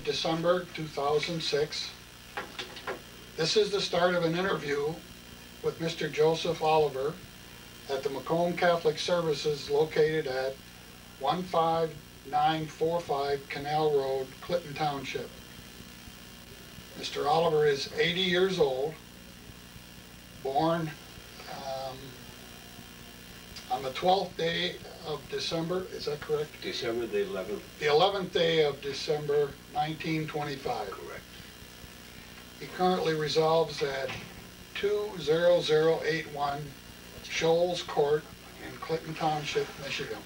December 2006. This is the start of an interview with Mr. Joseph Oliver at the Macomb Catholic Services located at 15945 Canal Road, Clinton Township. Mr. Oliver is 80 years old, born on the 12th day of December, is that correct? December the 11th. The 11th day of December, 1925. Correct. He currently resides at 20081 Shoals Court in Clinton Township, Michigan.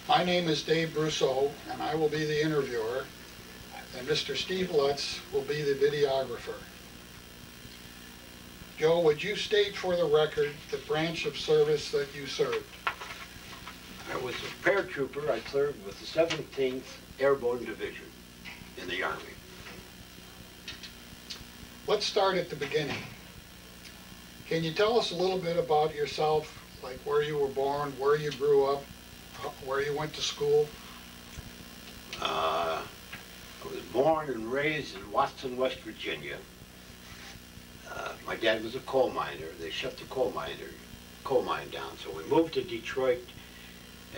My name is Dave Brousseau, and I will be the interviewer, and Mr. Steve Lutz will be the videographer. Joe, would you state for the record the branch of service that you served? I was a paratrooper. I served with the 17th Airborne Division in the Army. Let's start at the beginning. Can you tell us a little bit about yourself, like where you were born, where you grew up, where you went to school? I was born and raised in Watson, West Virginia. My dad was a coal miner. They shut the coal mine down, so we moved to Detroit,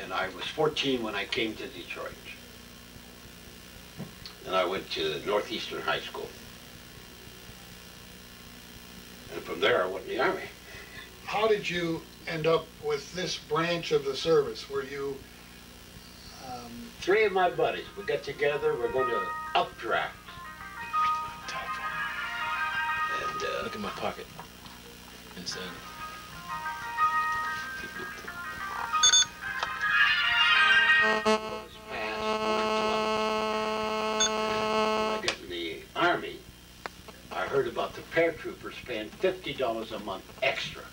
and I was 14 when I came to Detroit. And I went to Northeastern High School. And from there, I went in the Army. How did you end up with this branch of the service? Were you... Three of my buddies, we got together, we're going to updraft. And look in my pocket. Inside. Was passed, when I got in the Army, I heard about the paratroopers paying $50 a month extra,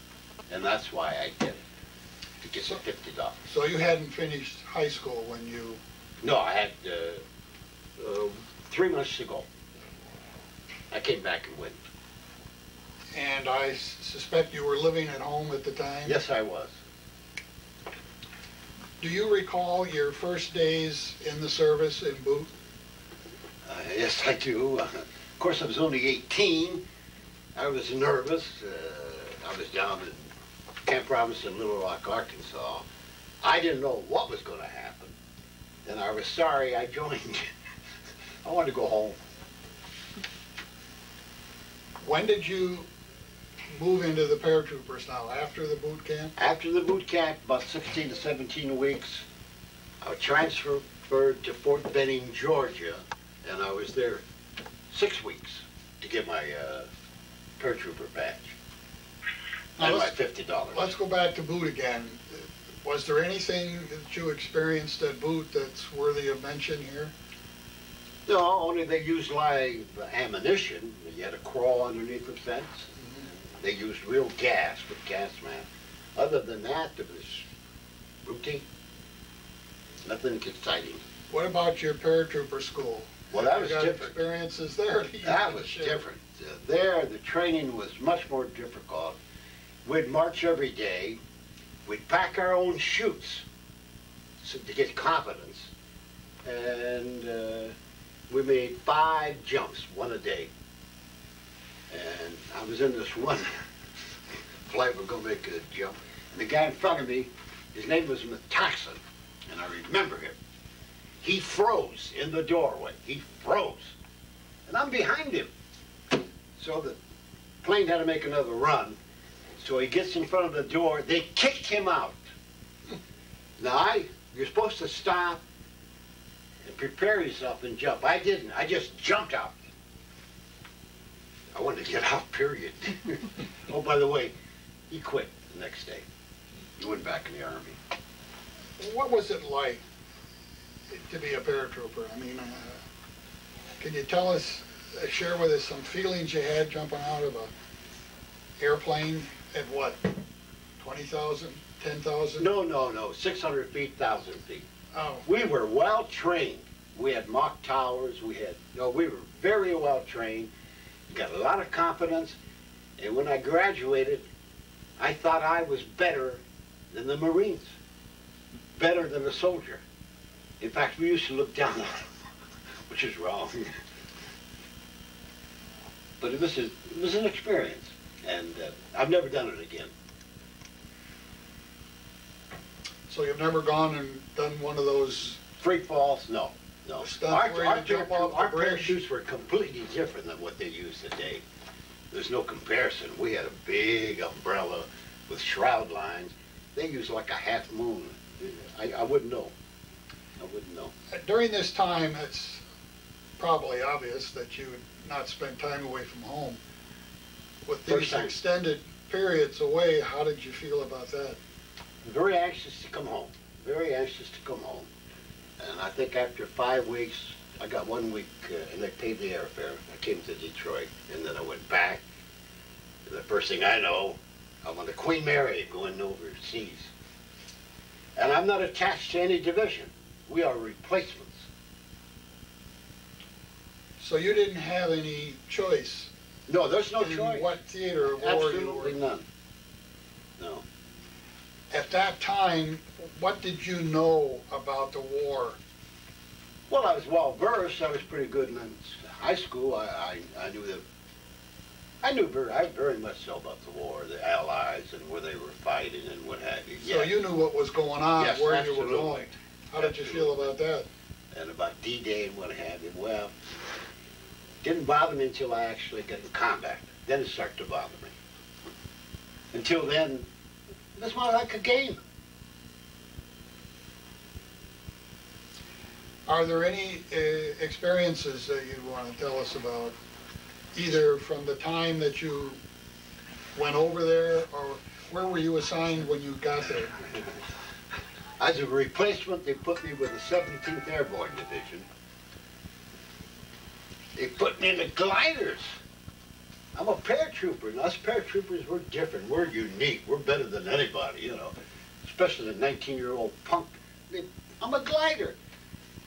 and that's why I did it, to get the $50. So you hadn't finished high school when you... No, I had 3 months to go. I came back and went. And I suspect you were living at home at the time? Yes, I was. Do you recall your first days in the service in boot? Yes, I do. Of course, I was only 18. I was nervous. I was down in Camp Robinson, Little Rock, Arkansas. I didn't know what was going to happen. And I was sorry I joined. I wanted to go home. When did you move into the paratroopers now? After the boot camp? After the boot camp, about 16 to 17 weeks, I was transferred to Fort Benning, Georgia, and I was there 6 weeks to get my paratrooper badge and my $50. Let's go back to boot again. Was there anything that you experienced at boot that's worthy of mention here? No, only they used live ammunition. You had to crawl underneath the fence. Mm-hmm. They used real gas with gas mask. Other than that, it was routine. Nothing exciting. What about your paratrooper school? Well, that was different. Experiences there? That was different. There, the training was much more difficult. We'd march every day. We'd pack our own chutes to get confidence. And we made 5 jumps, one a day. And I was in this one flight, we're going to make a jump. And the guy in front of me, his name was Metaxen, and I remember him. He froze in the doorway. He froze. And I'm behind him. So the plane had to make another run. So he gets in front of the door. They kicked him out. Now, you're supposed to stop and prepare yourself and jump. I didn't. I just jumped out. I wanted to get out, period. Oh, by the way, he quit the next day. He went back in the Army. What was it like to be a paratrooper? I mean, can you tell us, share with us some feelings you had jumping out of an airplane at what, 20,000, 10,000? No, 600 feet, 1,000 feet. Oh. We were well trained. We had mock towers. We were very well trained. Got a lot of confidence. And when I graduated, I thought I was better than the Marines, better than a soldier. In fact, we used to look down which is wrong. But it was an experience, and I've never done it again. So you've never gone and done one of those? Free falls? No, no. Stunt where you jump off the Our bridge? parachutes were completely different than what they use today. There's no comparison. We had a big umbrella with shroud lines. They used like a half moon. I wouldn't know. I wouldn't know. During this time, it's probably obvious that you would not spend time away from home. With these extended periods away, how did you feel about that? Very anxious to come home. Very anxious to come home. And I think after 5 weeks, I got 1 week, and they paid the airfare. I came to Detroit, and then I went back. And the first thing I know, I'm on the Queen Mary going overseas. And I'm not attached to any division. We are replacements. So you didn't have any choice? No, there's no in choice. what theater of war you were? Absolutely none. No. At that time, what did you know about the war? Well, I was well versed. I was pretty good in high school. I knew very much so about the war, the Allies, and where they were fighting and what have you. So you knew what was going on, yes, where absolutely. you were going. How did you feel about that? And about D-Day and what have you. Well, didn't bother me until I actually got in combat. Then it started to bother me. Until then, that's why I like a game. Are there any experiences that you want to tell us about, either from the time that you went over there, or where were you assigned when you got there? As a replacement, they put me with the 17th Airborne Division. They put me in the gliders. I'm a paratrooper, and us paratroopers, we're different. We're unique. We're better than anybody, you know, especially the 19-year-old punk. I'm a glider.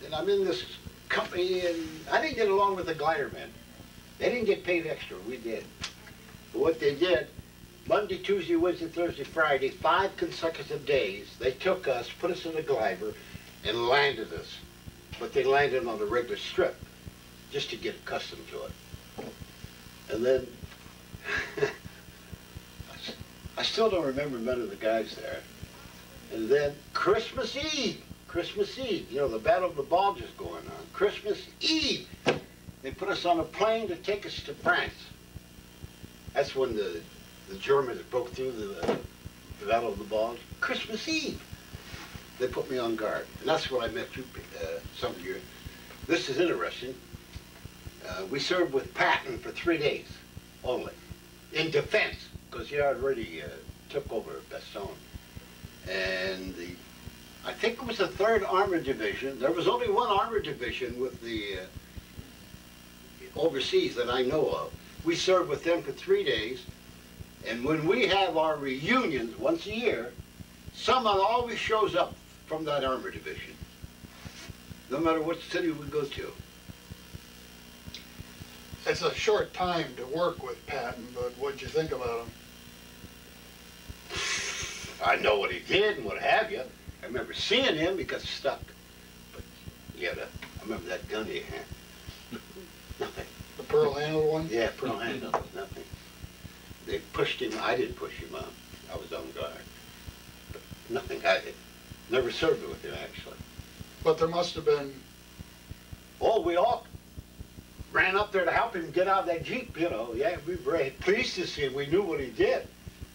And I'm in this company, and I didn't get along with the glider men. They didn't get paid extra. We did. But what they did, Monday, Tuesday, Wednesday, Thursday, Friday, 5 consecutive days, they took us, put us in a glider, and landed us. But they landed on a regular strip, just to get accustomed to it. And then, I still don't remember none of the guys there. And then Christmas Eve, you know, the Battle of the Bulge is going on. Christmas Eve, they put us on a plane to take us to France. That's when the Germans broke through the Battle of the Bulge. Christmas Eve, they put me on guard. And that's when I met you, some of you. This is interesting. We served with Patton for 3 days only, in defense, because he already took over Bastogne. And I think it was the 3rd Armored Division. There was only one Armored Division with the overseas that I know of. We served with them for 3 days, and when we have our reunions once a year, someone always shows up from that Armored Division, no matter what city we go to. It's a short time to work with Patton, but what'd you think about him? I know what he did and what have you. I remember seeing him, he got stuck. But yeah, I remember that gun he had. Nothing. The pearl handle one? Yeah, pearl handle, nothing. They pushed him, I didn't push him up. I was on guard. But nothing, I never served with him actually. But there must have been... Oh, we all ran up there to help him get out of that Jeep, you know. Yeah, we were very pleased to see him. We knew what he did.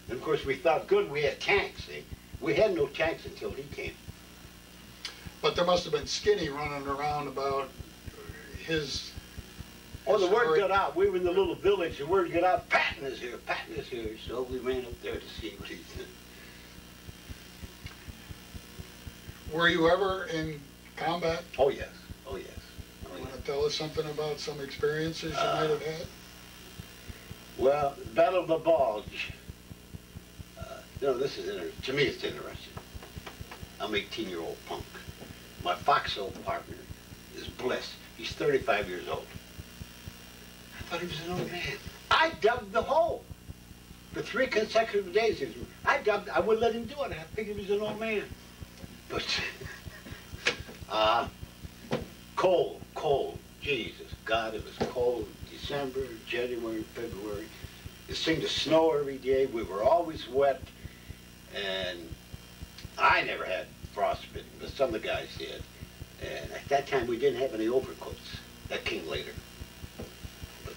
And of course, we felt good. We had tanks, see. We had no tanks until he came. But there must have been Skinny running around about his... Oh, the word got out. We were in the little village. The word got out, Patton is here, Patton is here. So we ran up there to see what he did. Were you ever in combat? Oh, yes. Oh, yes. Oh, You yes. want to tell us something about some experiences you might have had? Well, Battle of the Bulge. You know, this is to me it's interesting. I'm an 18-year-old punk. My foxhole partner is Bliss. He's 35 years old. I thought he was an old man. I dug the hole for 3 consecutive days. I wouldn't let him do it. I figured he was an old man. But cold. Gee, God, it was cold. December, January, February. It seemed to snow every day. We were always wet. And I never had frostbitten, but some of the guys did. And at that time, we didn't have any overcoats. That came later. But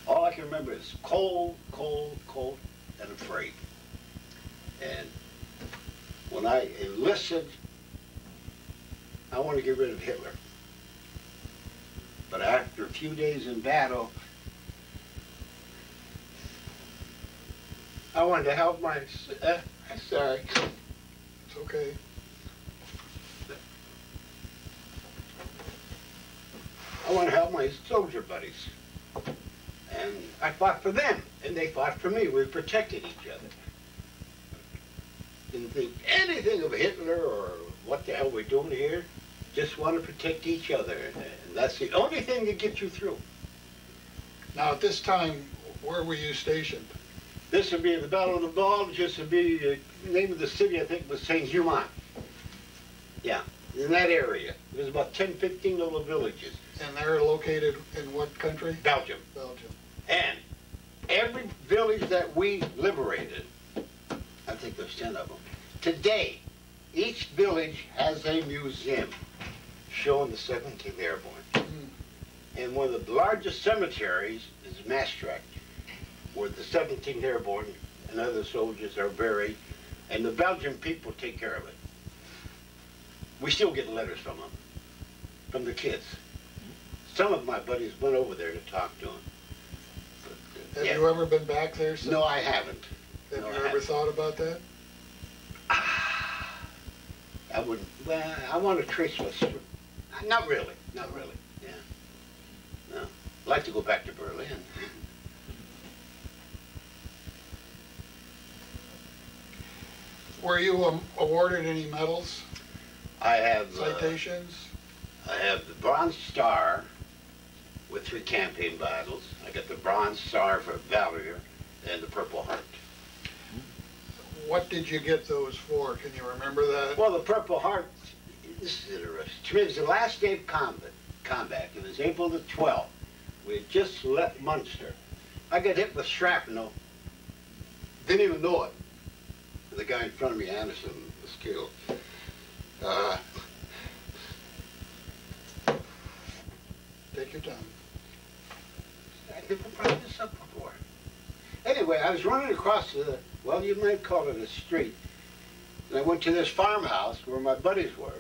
all I can remember is cold, cold, cold, and afraid. And when I enlisted, I wanted to get rid of Hitler. But after a few days in battle, I wanted to help my... sorry. It's okay. I want to help my soldier buddies. And I fought for them, and they fought for me. We protected each other. Didn't think anything of Hitler or what the hell we're doing here. Just want to protect each other. And that's the only thing that gets you through. Now, at this time, where were you stationed? This would be the Battle of the Bulge. This would be the name of the city, I think, was Saint-Humant. Yeah, in that area. There's about 10, 15 little villages. And they're located in what country? Belgium. Belgium. And every village that we liberated, I think there's 10 of them, today, each village has a museum showing the 17th Airborne. And one of the largest cemeteries is Maastricht, where the 17th Airborne and other soldiers are buried, and the Belgian people take care of it. We still get letters from them, from the kids. Some of my buddies went over there to talk to them. But, Have you ever been back there since? No, I haven't. Have No, you I ever haven't. thought about that? I wouldn't. Well, I want to trace my story. Not really. Not really. Yeah. No. I'd like to go back to Berlin. Were you awarded any medals, I have. citations? I have the Bronze Star with 3 campaign battles. I got the Bronze Star for Valor and the Purple Heart. What did you get those for? Can you remember that? Well, the Purple Heart, this is interesting. To me, it was the last day of combat. It was April the 12th. We had just left Munster. I got hit with shrapnel. Didn't even know it. The guy in front of me, Anderson, was killed. Take your time. I never brought this up before. Anyway, I was running across the, well, you might call it a street. And I went to this farmhouse where my buddies were,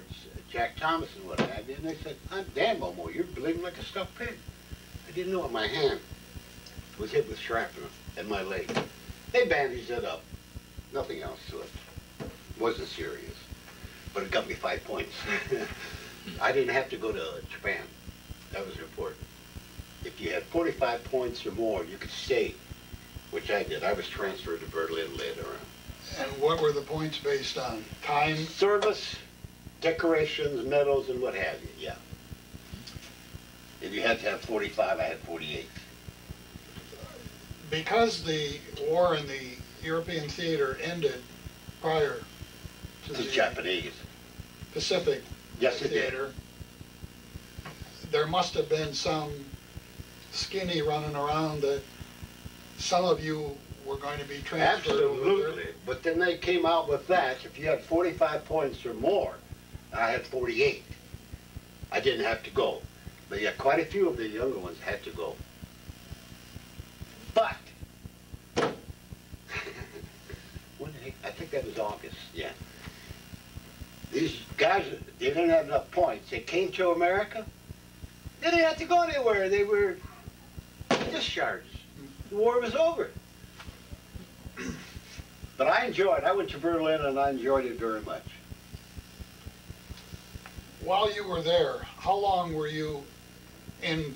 Jack Thomas and what have you, and they said, "I'm damn, Momo, you're bleeding like a stuffed pig." I didn't know it. My hand was hit with shrapnel and my leg. They bandaged it up. Nothing else to it. Wasn't serious. But it got me 5 points. I didn't have to go to Japan. That was important. If you had 45 points or more, you could stay, which I did. I was transferred to Berlin later on. And what were the points based on? Time? Service, decorations, medals, and what have you, yeah. If you had to have 45, I had 48. Because the war in the European theater ended prior to The the Japanese. Pacific Yes, it did. theater, there must have been some skinny running around that some of you were going to be transferred over there. Absolutely. But then they came out with that. If you had 45 points or more, I had 48. I didn't have to go. But yeah, quite a few of the younger ones had to go. But, when the heck, I think that was August, yeah. These guys, they didn't have enough points. They came to America. They didn't have to go anywhere. They were discharged. The war was over. But I enjoyed it. I went to Berlin and I enjoyed it very much. While you were there, how long were you in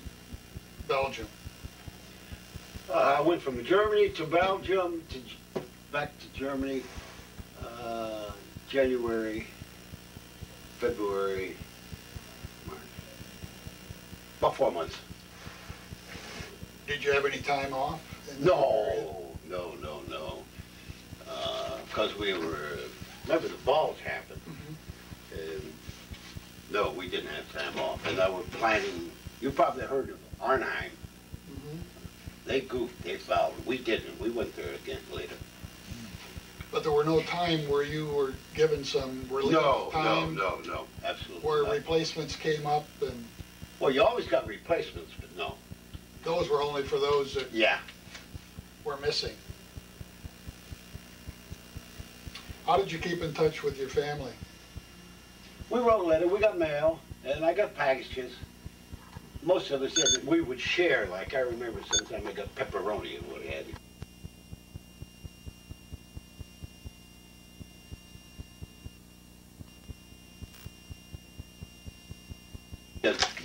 Belgium? I went from Germany to Belgium, back to Germany, January, February, March. About 4 months. Did you have any time off? in that period? No. Because we were, remember the Bulge happened. Mhm. And no, we didn't have time off. And I was planning, you probably heard of Arnheim. Mhm. They goofed, they fouled. We didn't. We went there again later. But there were no time where you were given some relief time? No, absolutely Where not. replacements came up and Well, you always got replacements, but no. those were only for those that Yeah. were missing. How did you keep in touch with your family? We wrote a letter, we got mail, and I got packages. Most of us said that we would share, like I remember sometime I got pepperoni and what have you.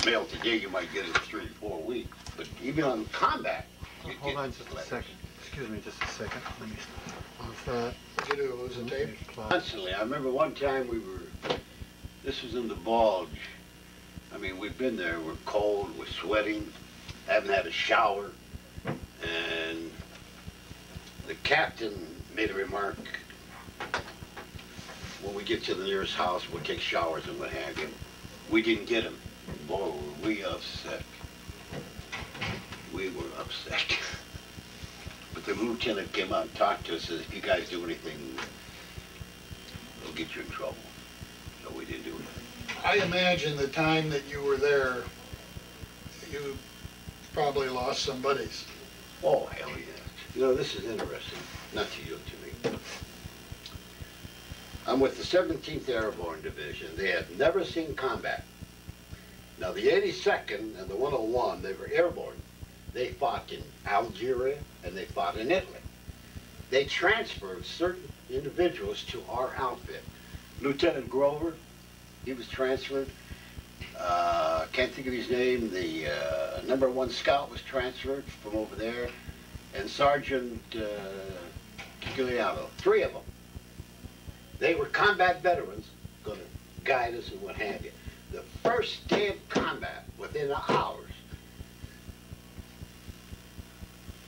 Mail today, you might get it in 3 or 4 weeks, but even on combat. you Hold get on just a letters. second. Excuse me just a second. Let me off that. What'd you do, lose a tape? Constantly. I remember one time this was in the Bulge. I mean, we've been there, we're cold, we're sweating, haven't had a shower, and the captain made a remark, when we get to the nearest house, we'll take showers and what have you. We didn't get him. Boy, were we upset. We were upset. But the lieutenant came out and talked to us, says, if you guys do anything, they'll get you in trouble. So we didn't do anything. I imagine the time that you were there, you probably lost some buddies. Oh, hell yes. You know, this is interesting. Not to you, to me. I'm with the 17th Airborne Division. They had never seen combat. Now, the 82nd and the 101, they were airborne. They fought in Algeria and they fought in Italy. They transferred certain individuals to our outfit. Lieutenant Grover, he was transferred. Can't think of his name. The #1 scout was transferred from over there. And Sergeant Giuliano, 3 of them. They were combat veterans, going to guide us and what have you. The first day of combat, within hours,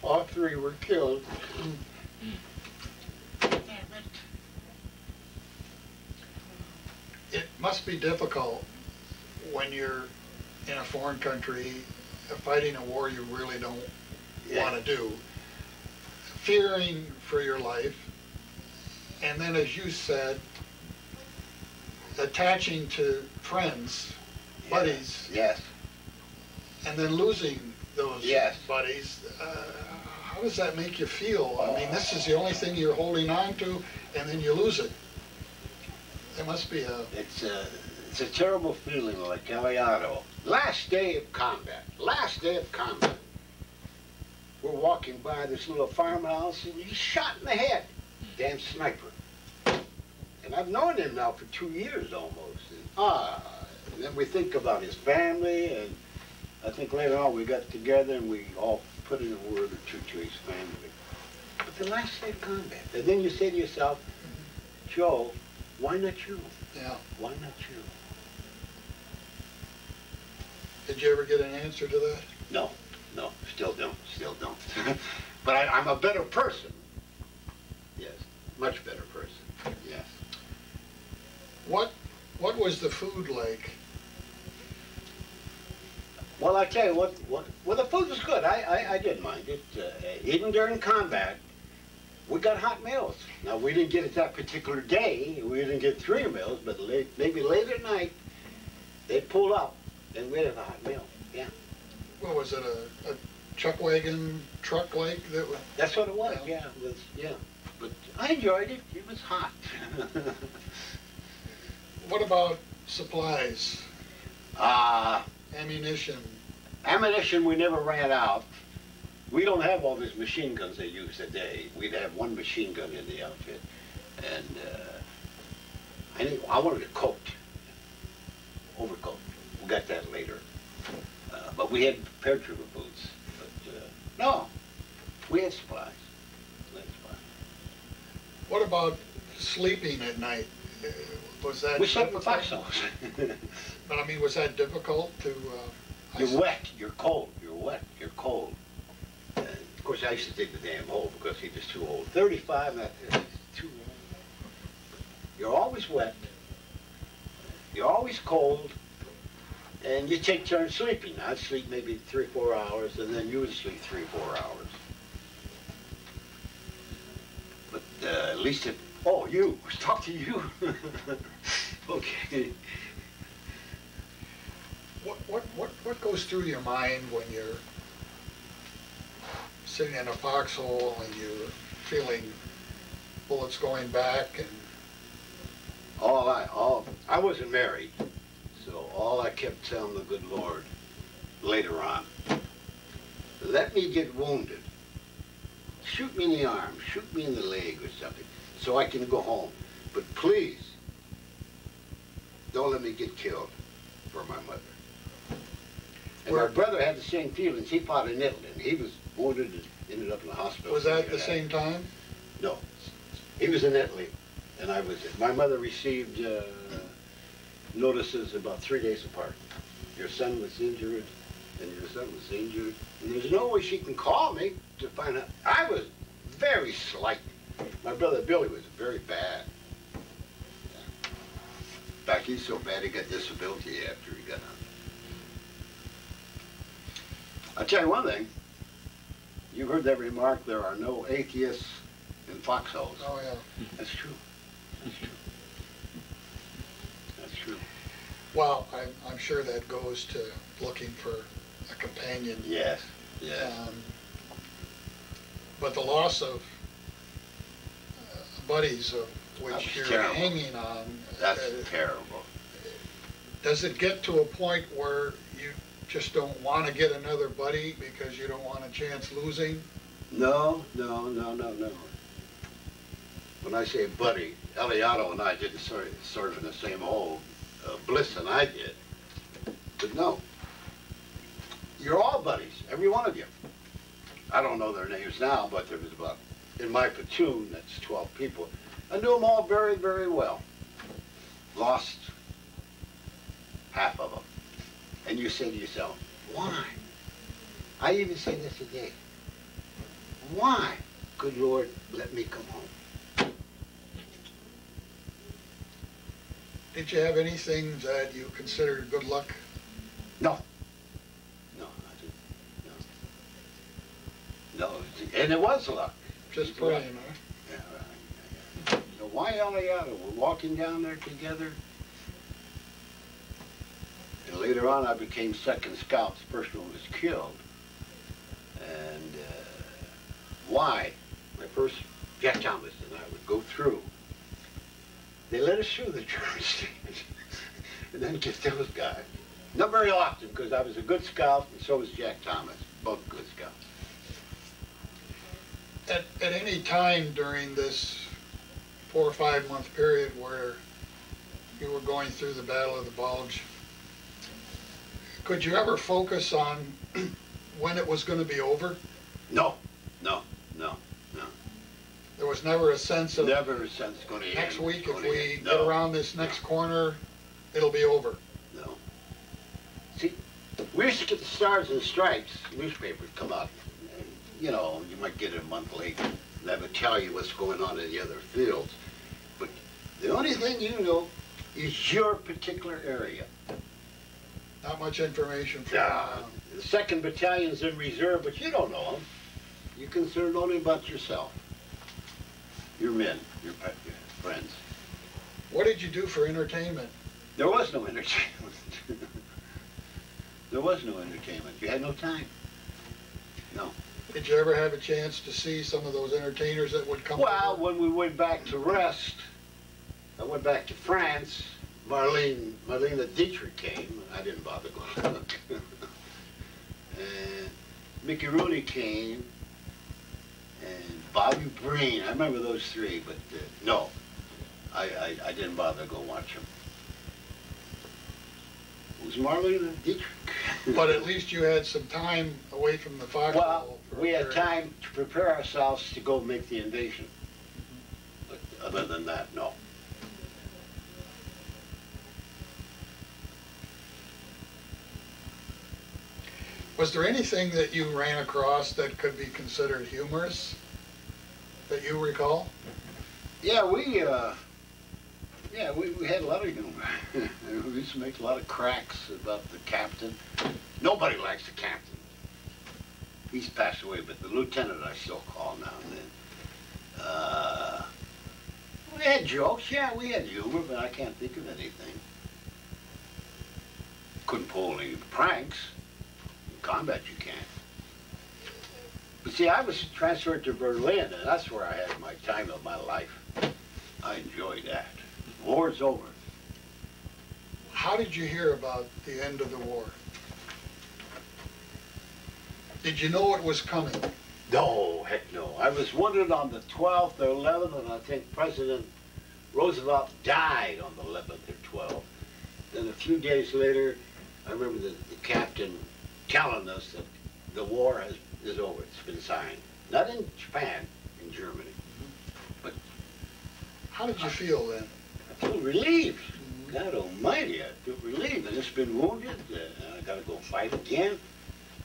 all 3 were killed. It must be difficult when you're in a foreign country fighting a war you really don't want to do, fearing for your life, and then, as you said, attaching to friends, buddies, Yes. and then losing those Yes. buddies. How does that make you feel? I mean, this is the only thing you're holding on to, and then you lose it. There must be a... It's a terrible feeling, like Giuliano. Last day of combat. Last day of combat. We're walking by this little farmhouse, and he's shot in the head. Damn sniper. And I've known him now for 2 years almost. And then we think about his family, and I think later on we got together and we all put in a word or two to his family. But the last day of combat. And then you say to yourself, Joe, why not you? Yeah. Why not you? Did you ever get an answer to that? No, still don't. But I'm a better person. Yes, much better person. Yes. What was the food like? Well, I tell you what. Well, the food was good. I didn't mind it. Even during combat, we got hot meals. Now, we didn't get it that particular day. We didn't get 3 meals, but maybe late at night, they'd pull up and we'd have a hot meal. Yeah. What was it, a chuck wagon truck like that was? That's what it was. Yeah. It was, yeah. But I enjoyed it. It was hot. What about supplies? Ammunition? Ammunition, we never ran out. We don't have all these machine guns they use today. We'd have 1 machine gun in the outfit. And I wanted a coat, overcoat. We got that later. But we had paratrooper boots. But no, we had supplies. What about sleeping at night? Was that We slept with difficult? foxholes. But I mean, was that difficult to... You're wet, you're cold, you're wet, you're cold. Of course, I used to dig the damn hole because he was too old. 35, that's too old. You're always wet, you're always cold, And you take turns sleeping. I'd sleep maybe 3 or 4 hours, and then you would sleep 3 or 4 hours. But at least it, oh, you, talk to you. Okay. What goes through your mind when you're sitting in a foxhole and you're feeling bullets going back and... I wasn't married, so all I kept telling the good Lord later on, let me get wounded. Shoot me in the arm, shoot me in the leg or something, so I can go home. But please, don't let me get killed for my mother. And my brother had the same feelings. He fought in Italy, and he was wounded and ended up in the hospital. Was that at the same time? No. He was in Italy, and I was. My mother received notices about 3 days apart. Your son was injured, and your son was injured. And there's no way she can call me to find out. I was very slight. My brother Billy was very bad. In fact, he's so bad he got disability after he got out. I'll tell you one thing. You heard that remark, there are no atheists in foxholes. Oh, yeah. That's true. That's true. That's true. Well, I'm sure that goes to looking for a companion. Yes, yes. But the loss of buddies of which That's you're terrible. hanging on. That's terrible. Does it get to a point where you just don't want to get another buddy because you don't want a chance losing? No. When I say buddy, Eliotto and I didn't serve in the same hole. Bliss and I did. But no. You're all buddies, every one of you. I don't know their names now, but there was about, in my platoon, that's 12 people, I knew them all very, very well. Lost half of them. And you say to yourself, why? I even say this today. Why, good Lord, let me come home? Did you have anything that you considered good luck? No. No, I didn't. No. No, and it was luck. Just It's praying, luck. huh? Yeah, right. So why Eliotto? We're walking down there together. And later on, I became second scout. The first one was killed. And why? My first, Jack Thomas and I would go through. They let us through the German stage. And then get those guys. Not very often, because I was a good scout, and so was Jack Thomas. Both good scouts. At any time during this 4 or 5 month period where you were going through the Battle of the Bulge, could you ever focus on when it was going to be over? No. There was never a sense of Never a sense going to end. next week, if Gonna we end. get No. around this next corner, it'll be over. No. See, we used to get the Stars and Stripes newspaper come out. And, you know, you might get it a month late. And that would tell you what's going on in the other fields. But the only thing you know is your particular area. Not much information for The 2nd Battalion's in reserve, but you don't know them. You're concerned only about yourself. Your men, your friends. What did you do for entertainment? There was no entertainment. There was no entertainment. You had no time. No. Did you ever have a chance to see some of those entertainers that would come Well, over? when we went back to rest, I went back to France. Marlene Dietrich came. I didn't bother going. And Mickey Rooney came. And Bobby Breen. I remember those 3, but no. I didn't bother to go watch them. It was Marlene Dietrich. But at least you had some time away from the foxhole. Well, we had time to prepare ourselves to go make the invasion. But other than that, no. Was there anything that you ran across that could be considered humorous that you recall? Yeah, we Yeah, we had a lot of humor. We used to make a lot of cracks about the captain. Nobody likes the captain. He's passed away, but the lieutenant I still call now and then. We had jokes, yeah, we had humor, but I can't think of anything. Couldn't pull any pranks. In combat, you can't. But see, I was transferred to Berlin, and that's where I had my time of my life. I enjoyed that. War's over. How did you hear about the end of the war? Did you know it was coming? No, heck no. I was wounded on the 12th or 11th, and I think President Roosevelt died on the 11th or 12th. Then a few days later, I remember the captain telling us that the war is over. It's been signed. Not in Japan, in Germany. But How did you feel then? I feel relieved. God almighty, I feel relieved. I just been wounded. I got to go fight again.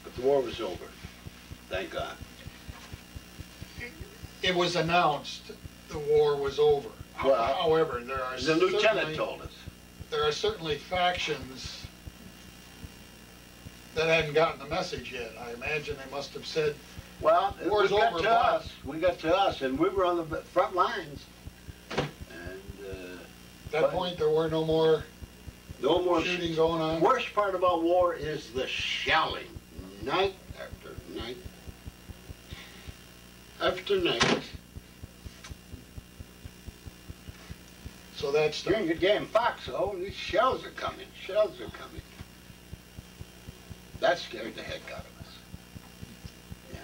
But the war was over. Thank God. It was announced the war was over. Well, However, there are the lieutenant told us. There are certainly factions that hadn't gotten the message yet. I imagine they must have said, Well, war's we got over, to but- us. We got to us, and we were on the front lines. And at that point there were no more no more shooting going on. Worst part about war is the shelling, night after night after night. So that's You're in your damn foxhole, and these shells are coming. Shells are coming. That scared the heck out of us. Yeah.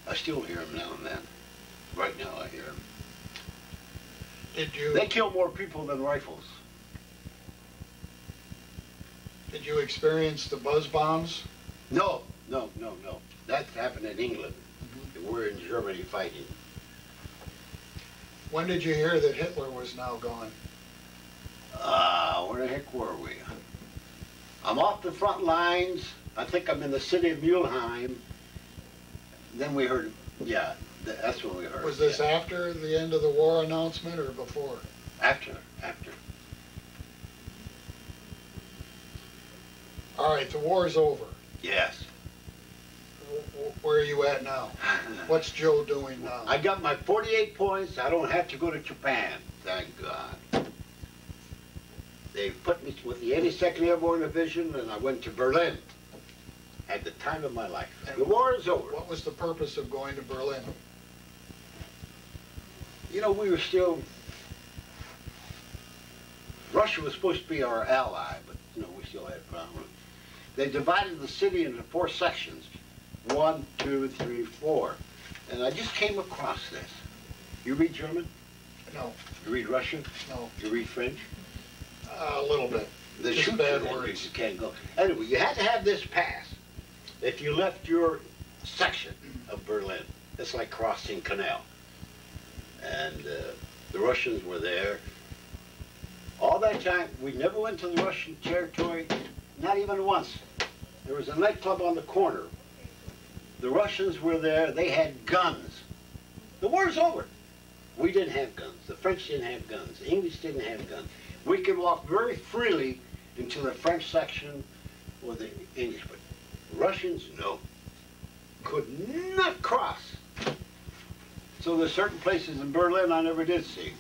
I still hear them now and then. Right now I hear them. They kill more people than rifles. Did you experience the buzz bombs? No. That happened in England. We're in Germany fighting. When did you hear that Hitler was now gone? Where the heck were we? I'm off the front lines. I think I'm in the city of Mulheim. Then we heard, yeah, that's when we heard. Was this yeah. after the end of the war announcement or before? After. All right, the war's over. Yes. Where are you at now? What's Joe doing now? I got my 48 points. I don't have to go to Japan. Thank God. They put me with the 82nd Airborne Division, and I went to Berlin at the time of my life. And the war is over. What was the purpose of going to Berlin? You know, we were still... Russia was supposed to be our ally, but, you know, we still had problems. They divided the city into 4 sections. 1, 2, 3, 4. And I just came across this. You read German? No. You read Russian? No. You read French? A little bit. The Just shoot bad language, words. you can't go. Anyway, you had to have this pass if you left your section of Berlin. It's like crossing canal. And the Russians were there. All that time, we never went to the Russian territory, not even once. There was a nightclub on the corner. The Russians were there. They had guns. The war's over. We didn't have guns. The French didn't have guns. The English didn't have guns. We could walk very freely into the French section or the English, but Russians, no. Could not cross. So there's certain places in Berlin I never did see.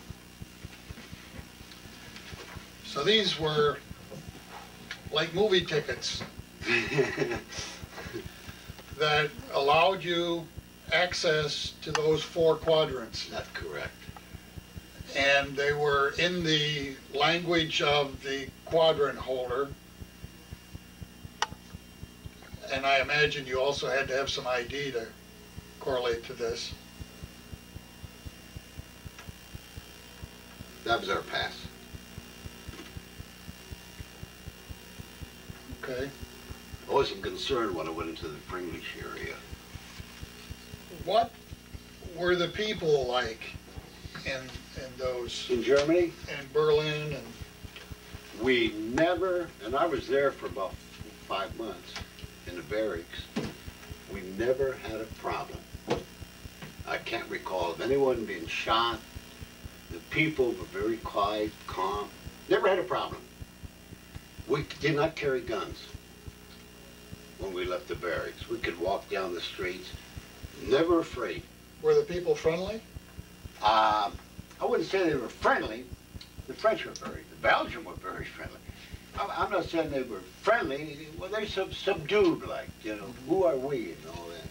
So these were like movie tickets that allowed you access to those 4 quadrants. That's correct. And they were in the language of the quadrant holder. And I imagine you also had to have some ID to correlate to this. That was our pass. Okay. I wasn't concerned when I went into the English area. What were the people like in those, In Germany, in Berlin? And we never, and I was there for about 5 months in the barracks, we never had a problem. I can't recall of anyone being shot. The people were very quiet, calm. Never had a problem. We did not carry guns when we left the barracks. We could walk down the streets, never afraid. Were the people friendly? I wouldn't say they were friendly. The French were the Belgians were very friendly. I'm not saying they were friendly. Well, they're subdued, like, you know, who are we and all that.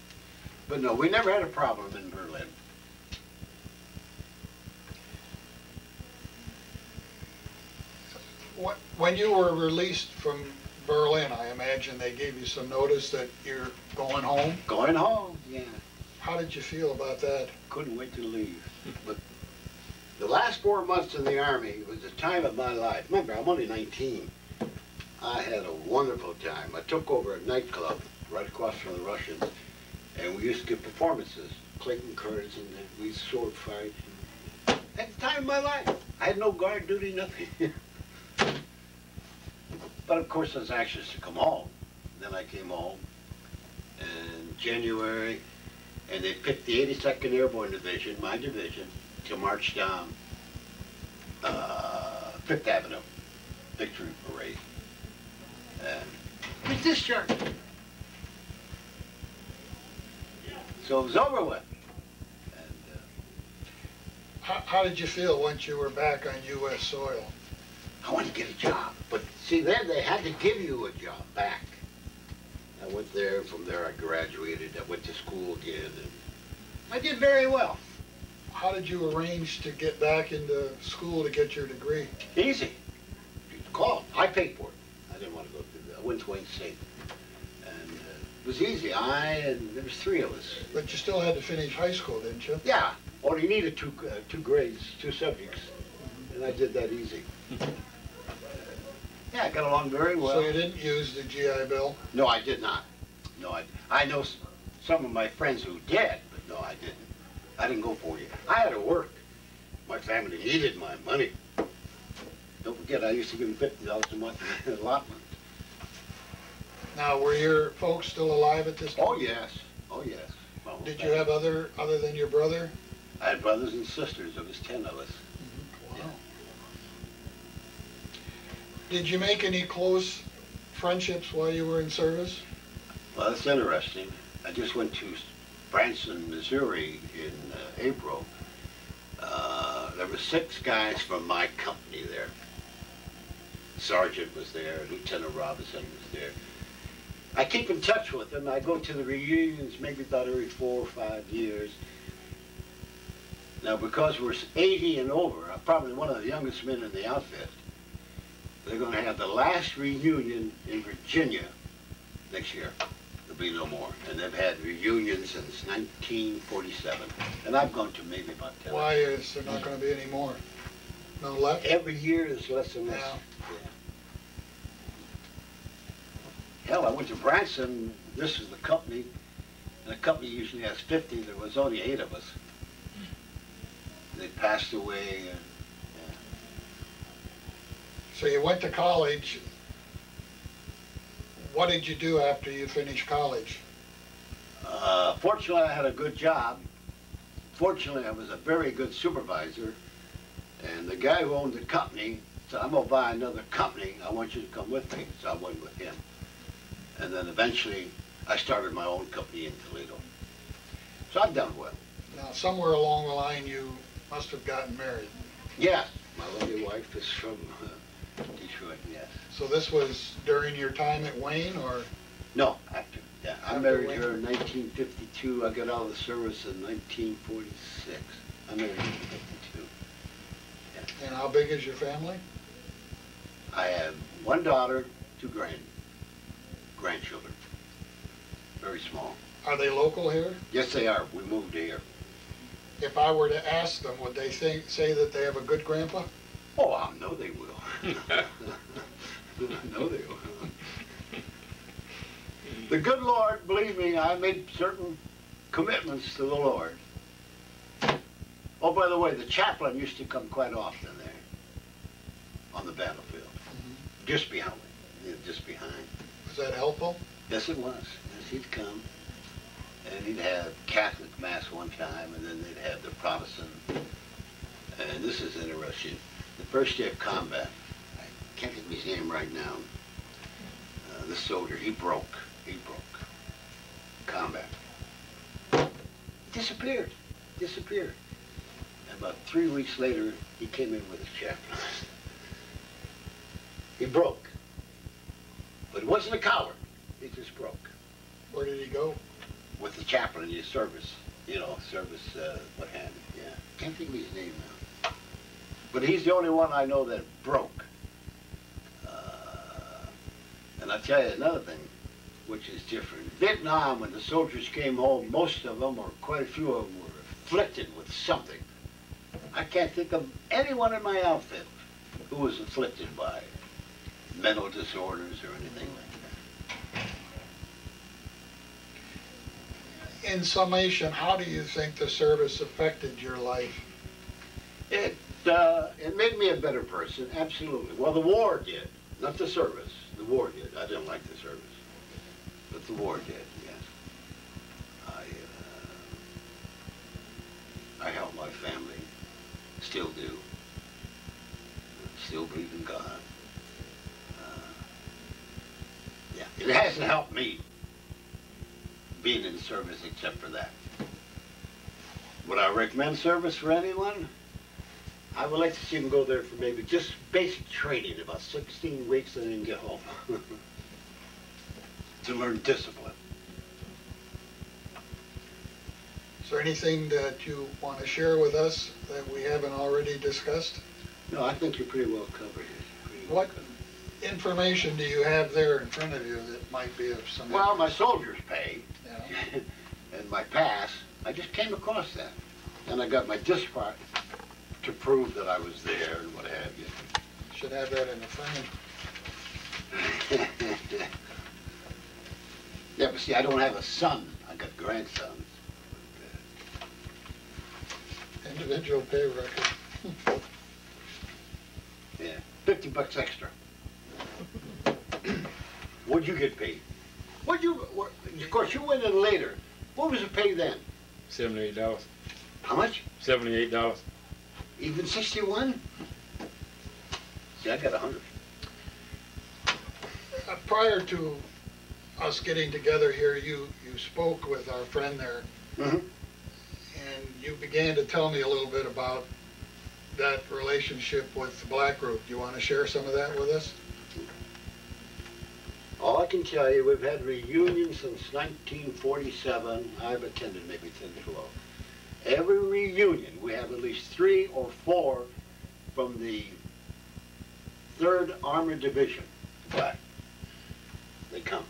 But no, we never had a problem in Berlin. When you were released from Berlin, I imagine they gave you some notice that you're going home. Going home, yeah. How did you feel about that? Couldn't wait to leave. But the last 4 months in the Army was the time of my life. Remember, I'm only 19. I had a wonderful time. I took over a nightclub right across from the Russians, and we used to give performances, Clayton cards, and we sword fight. At the time of my life, I had no guard duty, nothing. But of course, I was anxious to come home. Then I came home in January, and they picked the 82nd Airborne Division, my division, to march down 5th Avenue, Victory Parade. And we discharged. So it was over with. And, How did you feel once you were back on U.S. soil? I wanted to get a job. But see, then they had to give you a job back. I went there, from there I graduated, I went to school again, and I did very well. How did you arrange to get back into school to get your degree? Easy. You called. I paid for it. I didn't want to go through that. I went to Wayne State. And it was easy. There was 3 of us. But you still had to finish high school, didn't you? Yeah. Only needed two grades, 2 subjects. And I did that easy. Yeah, I got along very well. So you didn't use the GI Bill? No, I did not. No, I know some of my friends who did, but no, I didn't. I didn't go for it. I had to work. My family needed my money. Don't forget, I used to give them $50 a month in allotment. Now, were your folks still alive at this time? Oh, yes. Oh, yes. Well, Did you have other than your brother? I had brothers and sisters. There was 10 of us. Wow. Yeah. Did you make any close friendships while you were in service? Well, that's interesting. I just went to Branson, Missouri in April. There were 6 guys from my company there. Sergeant was there, Lieutenant Robinson was there. I keep in touch with them. I go to the reunions maybe about every 4 or 5 years. Now, because we're 80 and over, I'm probably one of the youngest men in the outfit. They're going to have the last reunion in Virginia next year. There'll be no more. And they've had reunions since 1947. And I've gone to maybe about 10. Why is there not going to be any more? No left? Every year is less and less. Yeah. Yeah. Hell, I went to Branson. This is the company. And the company usually has 50. There was only 8 of us. They passed away. So you went to college. What did you do after you finished college? Fortunately, I had a good job. Fortunately, I was a very good supervisor. And the guy who owned the company said, I'm going to buy another company. I want you to come with me. So I went with him. And then eventually, I started my own company in Toledo. So I've done well. Now, somewhere along the line, you must have gotten married. Yes. My lovely wife is from Detroit, yes. So this was during your time at Wayne, or? No, after. Yeah, I After married Wayne? her in 1952. I got out of the service in 1946. I married her in 52. Yeah. And how big is your family? I have 1 daughter, 2 grandchildren. Very small. Are they local here? Yes, they are. We moved here. If I were to ask them, would they say that they have a good grandpa? Oh, I know they will. I know they will. The good Lord, believe me, I made certain commitments to the Lord. Oh, by the way, the chaplain used to come quite often there on the battlefield. Mm-hmm. Just behind, just behind. Was that helpful? Yes, it was. Yes, he'd come. And he'd have Catholic Mass one time, and then they'd have the Protestant. And this is interesting. The first day of combat, I can't think of his name right now. This soldier, he broke. Combat. Disappeared. And about 3 weeks later, he came in with his chaplain. He broke. But he wasn't a coward. He just broke. Where did he go? With the chaplain in his service. You know, what have you. Yeah. Can't think of his name now. But he's the only one I know that broke. And I'll tell you another thing, which is different. Vietnam, when the soldiers came home, most of them, or quite a few of them, were afflicted with something. I can't think of anyone in my outfit who was afflicted by mental disorders or anything like that. In summation, how do you think the service affected your life? It made me a better person, absolutely. Well, the war did, not the service. The war did. I didn't like the service, but the war did, yes. I helped my family, still do, still believe in God. Yeah, it hasn't helped me being in service except for that. Would I recommend service for anyone? I would like to see them go there for maybe just basic training, about 16 weeks, and then get home. To learn discipline. Is there anything that you want to share with us that we haven't already discussed? No, I think you're pretty well covered here. What information do you have there in front of you that might be of some Well, my interest? soldier's pay Yeah. and my pass, I just came across that. And I got my dispatch to prove that I was there and what have you. Should have that in the frame. Yeah, but see, I don't have a son. I got grandsons. Individual pay record. Yeah, $50 extra. What'd you get paid? Of course, you went in later. What was the pay then? $78. How much? $78. Even 61? See, I got 100. Prior to us getting together here, you spoke with our friend there, Mm-hmm. and you began to tell me a little bit about that relationship with the black group. Do you want to share some of that with us? All I can tell you, we've had reunions since 1947. I've attended maybe 10 to 12. Every reunion, we have at least 3 or 4 from the 3rd Armored Division. But they come.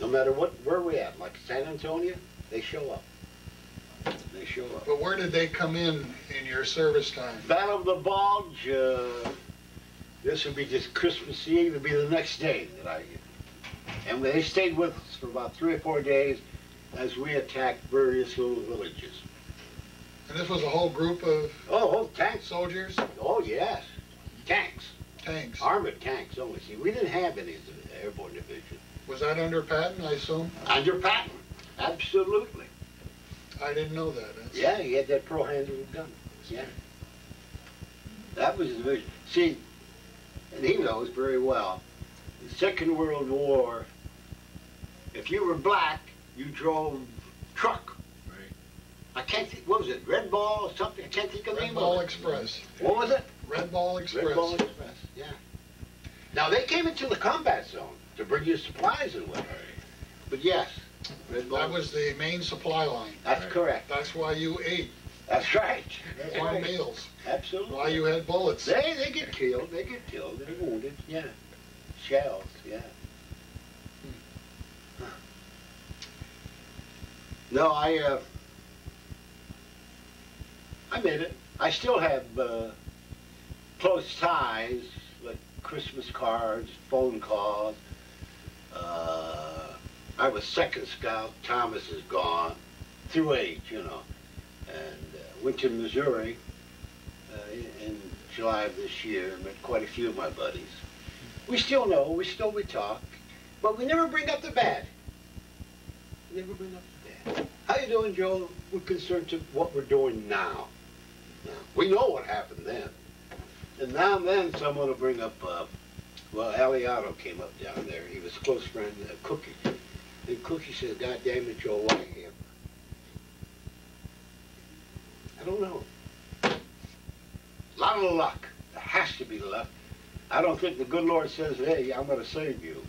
No matter where we at, like San Antonio, they show up. They show up. But where did they come in your service time? Battle of the Bulge, this would be just Christmas Eve, it'd be the next day that I get. And they stayed with us for about 3 or 4 days as we attacked various little villages. And this was a whole group of Tanks. soldiers? Oh, yes. Tanks. Tanks. Armored tanks only. See, we didn't have any of the Airborne Division. Was that under Patton, I assume? Under Patton. Absolutely. I didn't know that. Yeah, he had that pro-handled gun. Yeah. That was his division. See, and he knows very well, the Second World War, if you were black, you drove truck. Right. I can't think, what was it, Red Ball or something? I can't think of the Red name Ball of it. Express. What was it? Red Ball Express. Red Ball Express, yeah. Now, they came into the combat zone to bring you supplies and whatnot. But yes, Red Ball. That was the main supply line. That's Right. correct. That's why you ate. That's right. That's why meals. Absolutely. Why you had bullets. They get killed. They get killed. They're wounded. Yeah. Shells. Yeah. No, I made it. I still have close ties, like Christmas cards, phone calls. I was second scout. Thomas is gone through age, you know, and went to Missouri in July of this year. Met quite a few of my buddies. We still know. We talk, but we never bring up the bad. We never bring up the bad. How you doing, Joe? We're concerned to what we're doing now. Now, we know what happened then. And now and then someone will bring up, well, Aliato came up down there. He was a close friend of Cookie. And Cookie said, God damn it, Joe, why him? I don't know. A lot of luck. There has to be luck. I don't think the good Lord says, hey, I'm going to save you.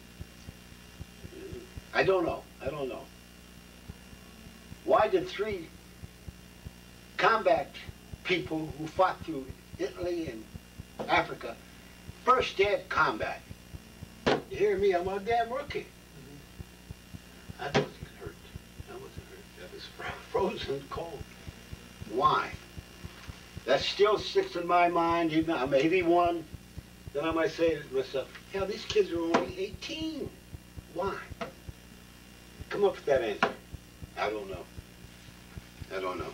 I don't know. I don't know. Why did 3 combat people who fought through Italy and Africa first dead combat? You hear me? I'm a damn rookie. I wasn't hurt. I wasn't hurt. That was frozen cold. Why? That still sticks in my mind. Even I'm 81. Then I might say to myself, hell, these kids are only 18. Why? Come up with that answer. I don't know. I don't know.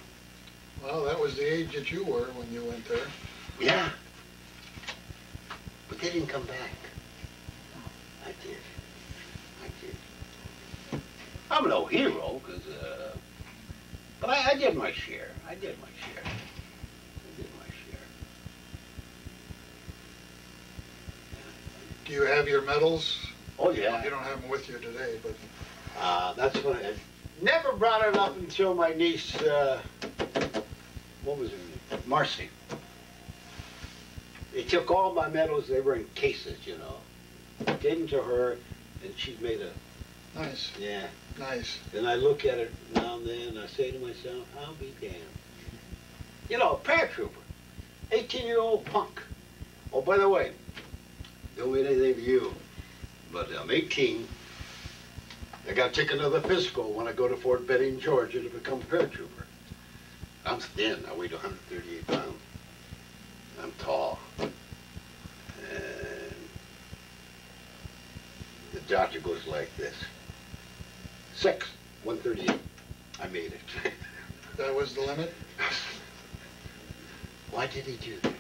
Well, that was the age that you were when you went there. Yeah. But they didn't come back. I did. I did. I'm no hero, but I did my share. I did my share. I did my share. Do you have your medals? Oh, yeah. You don't have them with you today, but... That's what I never brought it up until my niece, what was her name? Marcy. They took all my medals, they were in cases, you know. Gave them to her, and she made a... Nice. Yeah. Nice. And I look at it now and then, and I say to myself, I'll be damned. You know, a paratrooper, 18-year-old punk. Oh, by the way, don't mean anything to you, but I'm 18. I got to take another physical when I go to Fort Benning, Georgia to become a paratrooper. I'm thin. I weighed 138 pounds. I'm tall. And the doctor goes like this. 6, 138. I made it. That was the limit? Why did he do that?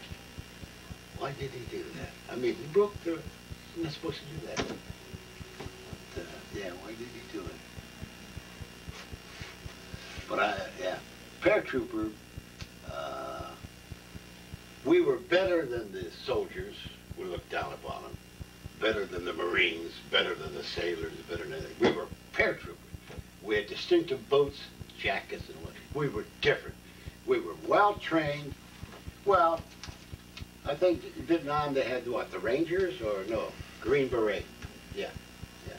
Why did he do that? I mean, he broke the... He's not supposed to do that. But, yeah, why did he do it? But yeah, paratrooper, we were better than the soldiers. We looked down upon them. Better than the Marines, better than the sailors, better than anything. We were paratroopers. We had distinctive boats, jackets, and what. We were different. We were well-trained. Well, I think in Vietnam they had, what, the Rangers, or no, Green Beret. Yeah, yeah.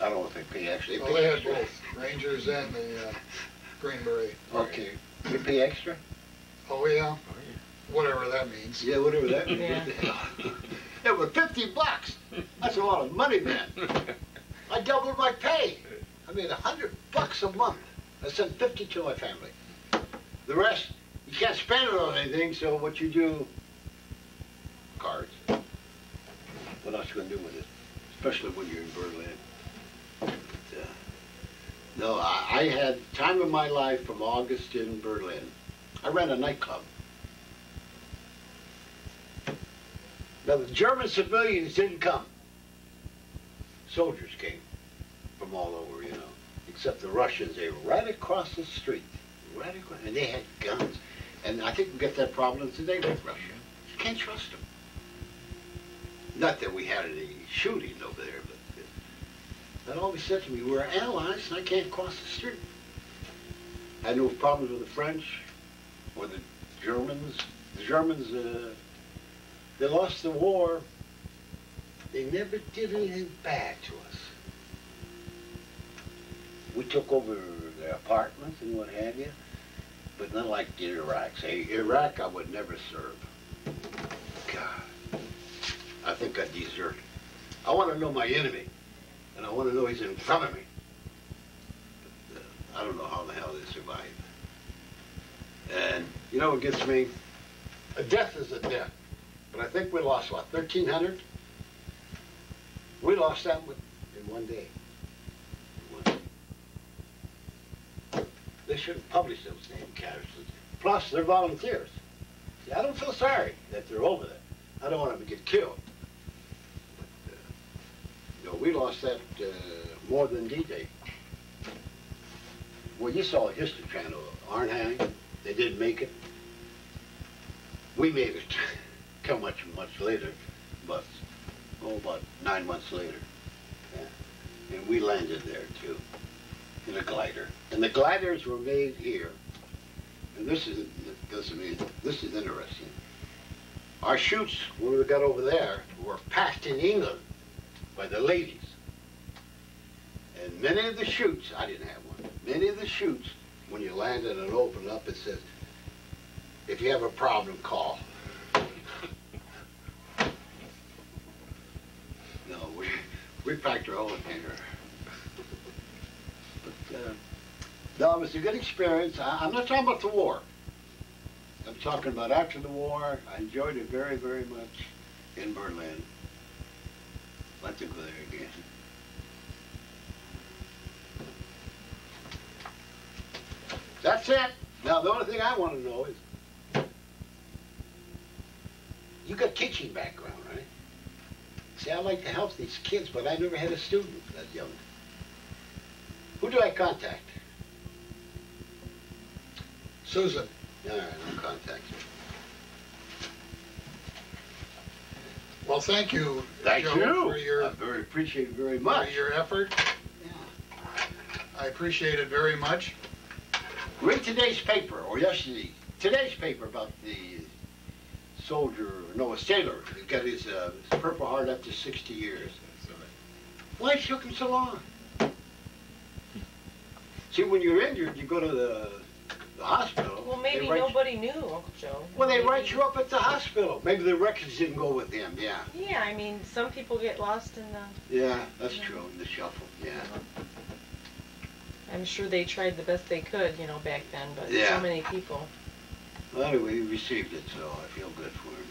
I don't know if they pay actually. Well, they had both, Rangers and the Green Beret. Okay. They pay extra? Oh, yeah? Whatever that means. Yeah, whatever that means. Yeah. It was $50. That's a lot of money, man. I doubled my pay. I made $100 a month. I sent 50 to my family. The rest, you can't spend it on anything, so what you do, cards. What else you gonna do with it? Especially when you're in Berlin. But, no, I had time of my life from August in Berlin. I ran a nightclub. Now the German civilians didn't come. Soldiers came from all over, you know. Except the Russians, they were right across the street. Right across, and they had guns. And I think we get that problem today with Russia. You can't trust them. Not that we had any shooting over there, but that always said to me, we're allies and I can't cross the street. I had no problems with the French or the Germans. The Germans, they lost the war. They never did anything bad to us. We took over their apartments and what have you, but not like in Iraq. Say, Iraq I would never serve. God, I think I'd desert. I want to know my enemy, and I want to know he's in front of me. But, I don't know how the hell they survive. And you know what gets me? A death is a death. But I think we lost, what, 1,300? We lost that in one day. They shouldn't publish those name casualties. Plus, they're volunteers. See, I don't feel sorry that they're over there. I don't want them to get killed. But, you know, we lost that more than D-Day. Well, you saw History Channel, Arnhem. They didn't make it. We made it come much later, but about 9 months later. Yeah. And we landed there too, in a glider. And the gliders were made here. And this is interesting. Our chutes, when we got over there, were packed in England by the ladies. And many of the chutes, I didn't have one, many of the chutes, when you landed and opened up, it says, if you have a problem, call. No, we packed our own here. But, no, it was a good experience. I'm not talking about the war. I'm talking about after the war. I enjoyed it very, very much in Berlin. I'd like to go there again. That's it. Now, the only thing I want to know is, you got teaching background, right? See, I like to help these kids, but I never had a student that young. Who do I contact? Susan. All right, I'll contact you. Well, thank you, Thank Joe, you. for your, I very appreciate it very for much. your effort. Yeah. I appreciate it very much. Read today's paper, or yesterday, today's paper about the soldier, no, a sailor, who got his Purple Heart after 60 years. Why it took him so long? See, when you're injured, you go to the hospital. Well, maybe They write nobody knew, Uncle Joe. Well, they Maybe- write you up at the hospital. Maybe the records didn't go with him, yeah. Yeah, I mean, some people get lost in the... Yeah, that's true, in the shuffle, yeah. I'm sure they tried the best they could, you know, back then, but Yeah. so many people. Well, anyway, he received it, so I feel good for him.